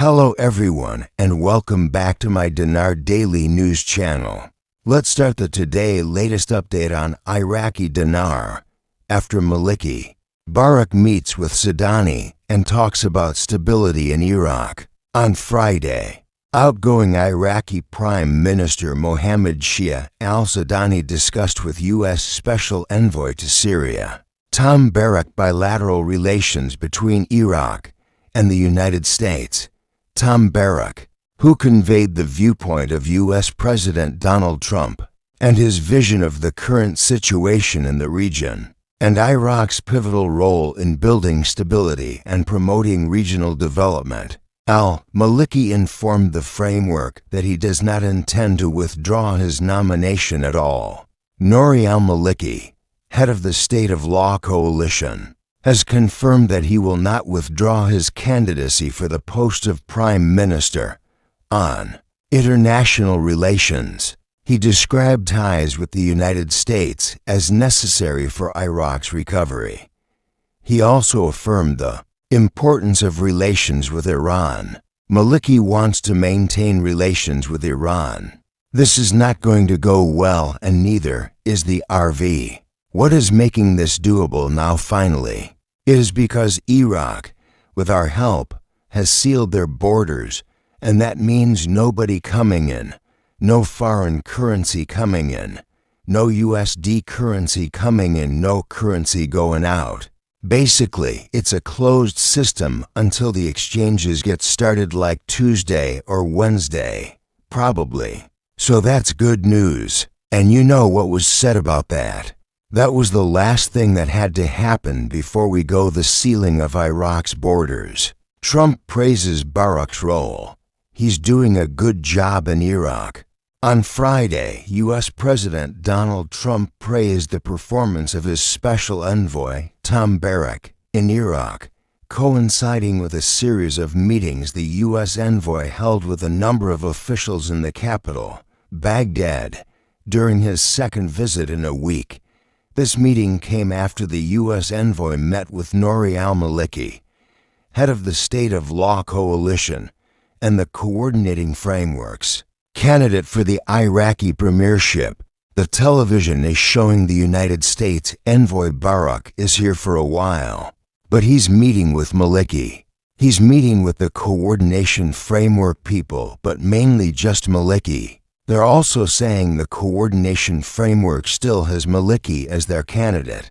Hello everyone and welcome back to my Dinar Daily News channel. Let's start the today latest update on Iraqi Dinar. After Maliki, Barak meets with Sudani and talks about stability in Iraq. On Friday, outgoing Iraqi Prime Minister Mohammed Shia al-Sudani discussed with U.S. Special Envoy to Syria, Tom Barak, bilateral relations between Iraq and the United States. Tom Barak, who conveyed the viewpoint of U.S. President Donald Trump and his vision of the current situation in the region, and Iraq's pivotal role in building stability and promoting regional development. Al-Maliki informed the framework that he does not intend to withdraw his nomination at all. Nouri al-Maliki, head of the State of Law Coalition, has confirmed that he will not withdraw his candidacy for the post of Prime Minister. On international relations, he described ties with the United States as necessary for Iraq's recovery. He also affirmed the importance of relations with Iran. Maliki wants to maintain relations with Iran. This is not going to go well, and neither is the RV. What is making this doable now finally? It is because Iraq, with our help, has sealed their borders, and that means nobody coming in, no foreign currency coming in, no USD currency coming in, no currency going out. Basically, it's a closed system until the exchanges get started like Tuesday or Wednesday, probably. So that's good news, and you know what was said about that. That was the last thing that had to happen before we go the sealing of Iraq's borders. Trump praises Barak's role. He's doing a good job in Iraq. On Friday, U.S. President Donald Trump praised the performance of his special envoy, Tom Barak, in Iraq, coinciding with a series of meetings the U.S. envoy held with a number of officials in the capital, Baghdad, during his second visit in a week. This meeting came after the U.S. envoy met with Nouri al-Maliki, head of the State of Law Coalition and the Coordinating Frameworks, candidate for the Iraqi premiership. The television is showing the United States envoy Barak is here for a while, but he's meeting with Maliki. He's meeting with the Coordination Framework people, but mainly just Maliki. They're also saying the Coordination Framework still has Maliki as their candidate.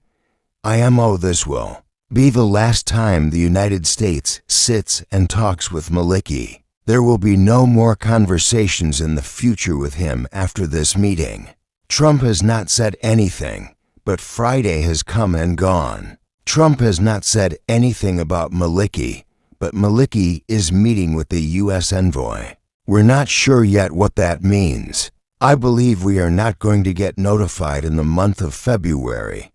IMO, this will be the last time the United States sits and talks with Maliki. There will be no more conversations in the future with him after this meeting. Trump has not said anything, but Friday has come and gone. Trump has not said anything about Maliki, but Maliki is meeting with the U.S. envoy. We're not sure yet what that means. I believe we are not going to get notified in the month of February,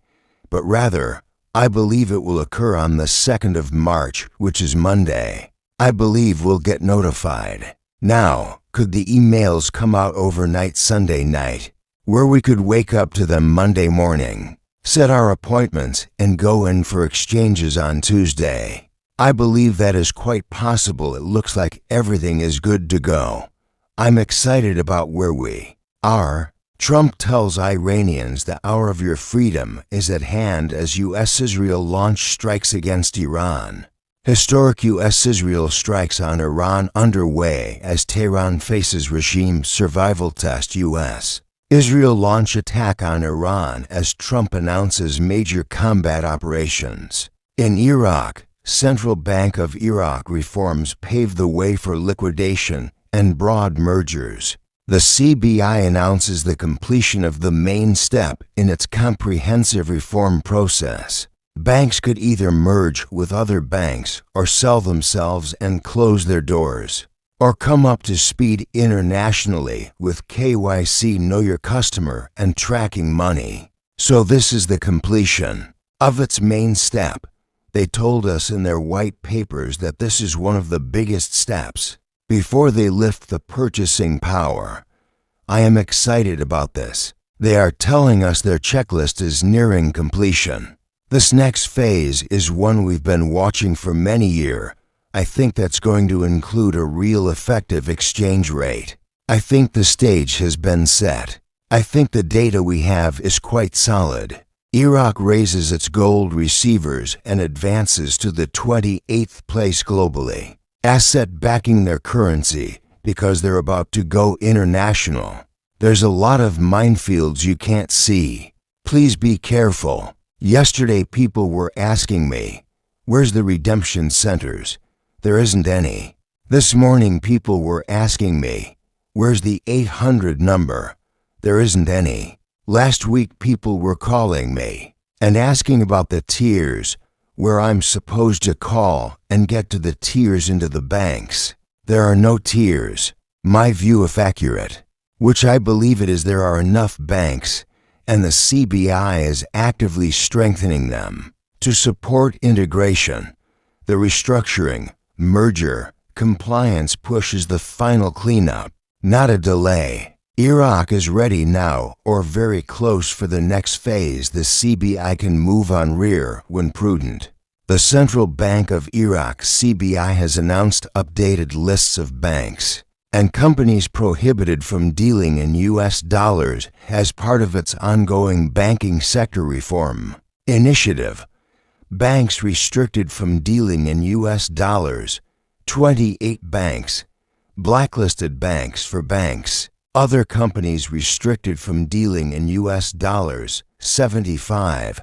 but rather, I believe it will occur on the 2nd of March, which is Monday. I believe we'll get notified. Now, could the emails come out overnight Sunday night, where we could wake up to them Monday morning, set our appointments, and go in for exchanges on Tuesday? I believe that is quite possible. It looks like everything is good to go. I'm excited about where we are. Trump tells Iranians the hour of your freedom is at hand as U.S.-Israel launch strikes against Iran. Historic U.S.-Israel strikes on Iran underway as Tehran faces regime survival test. U.S.-Israel launch attack on Iran as Trump announces major combat operations. In Iraq, Central Bank of Iraq reforms pave the way for liquidation and broad mergers. The CBI announces the completion of the main step in its comprehensive reform process. Banks could either merge with other banks or sell themselves and close their doors, or come up to speed internationally with KYC, Know Your Customer, and tracking money. So this is the completion of its main step. They told us in their white papers that this is one of the biggest steps before they lift the purchasing power. I am excited about this. They are telling us their checklist is nearing completion. This next phase is one we've been watching for many years. I think that's going to include a real effective exchange rate. I think the stage has been set. I think the data we have is quite solid. Iraq raises its gold receivers and advances to the 28th place globally, asset backing their currency because they're about to go international. There's a lot of minefields you can't see. Please be careful. Yesterday people were asking me, where's the redemption centers? There isn't any. This morning people were asking me, where's the 800 number? There isn't any. Last week people were calling me and asking about the tiers, where I'm supposed to call and get to the tiers into the banks. There are no tiers. My view, if accurate, which I believe it is, there are enough banks, and the CBI is actively strengthening them to support integration. The restructuring, merger, compliance push is the final cleanup, not a delay. Iraq is ready now, or very close, for the next phase. The CBI can move on rear when prudent. The Central Bank of Iraq, CBI, has announced updated lists of banks and companies prohibited from dealing in U.S. dollars as part of its ongoing banking sector reform initiative. Banks restricted from dealing in U.S. dollars, 28 banks. Blacklisted banks for banks. Other companies restricted from dealing in U.S. dollars, 75.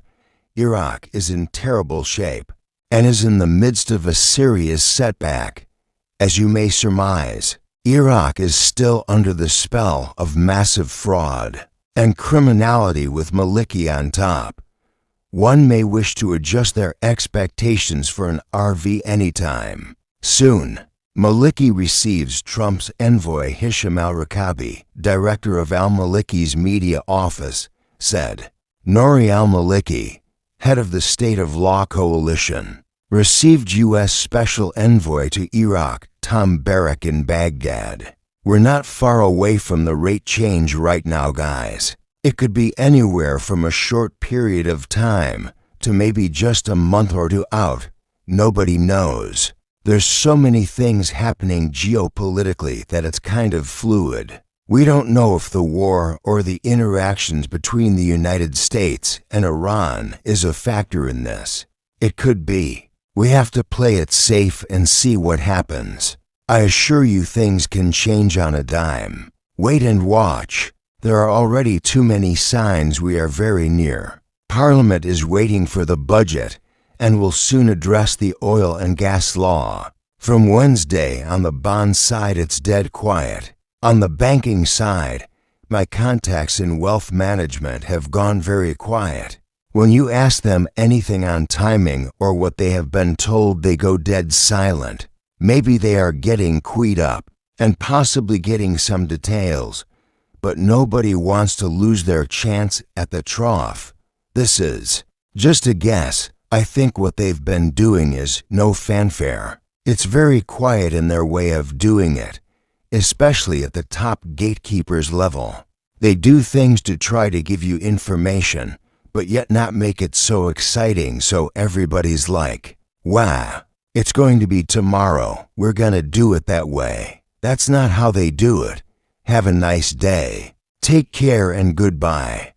Iraq is in terrible shape and is in the midst of a serious setback. As you may surmise, Iraq is still under the spell of massive fraud and criminality with Maliki on top. One may wish to adjust their expectations for an RV anytime soon. Maliki receives Trump's envoy Hisham al-Rakabi, director of al-Maliki's media office, said. Nouri al-Maliki, head of the State of Law Coalition, received U.S. Special Envoy to Iraq Tom Barrack in Baghdad. We're not far away from the rate change right now, guys. It could be anywhere from a short period of time to maybe just a month or two out. Nobody knows. There's so many things happening geopolitically that it's kind of fluid. We don't know if the war or the interactions between the United States and Iran is a factor in this. It could be. We have to play it safe and see what happens. I assure you things can change on a dime. Wait and watch. There are already too many signs we are very near. Parliament is waiting for the budget and will soon address the oil and gas law. From Wednesday, on the bond side, it's dead quiet. On the banking side, my contacts in wealth management have gone very quiet. When you ask them anything on timing or what they have been told, they go dead silent. Maybe they are getting keyed up and possibly getting some details, but nobody wants to lose their chance at the trough. This is just a guess. I think what they've been doing is no fanfare. It's very quiet in their way of doing it, especially at the top gatekeepers level. They do things to try to give you information, but yet not make it so exciting so everybody's like, wow, it's going to be tomorrow. We're gonna do it that way. That's not how they do it. Have a nice day. Take care and goodbye.